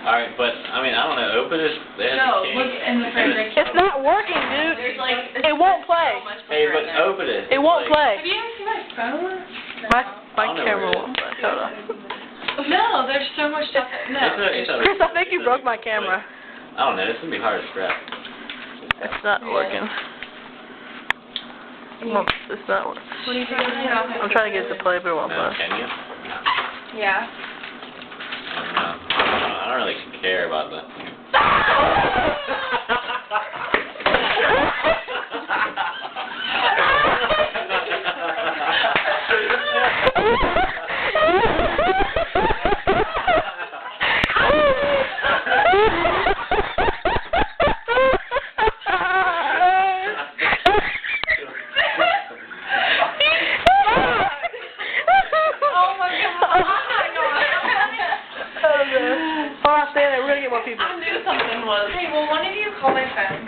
Alright, but, I mean, I don't know, open this. No, look in the fridge. It's not working, dude. There's like, It won't play. so much Hey, liquor but in there. open it. It won't Like, play. Have you ever seen my phone? My I don't know camera where it won't is. play. Hold on. No, there's so much stuff. No. It's a, Chris, I think you broke my camera. I don't know, it's gonna be hard to strap. It's not working. Well, it's not working. What are you trying to do? I'm trying to get it to play, but it won't No, play. can you? Yeah. I don't really care about that. Hold on, stay there. We're gonna get more people. I knew something was. Hey, will one of you call my phone?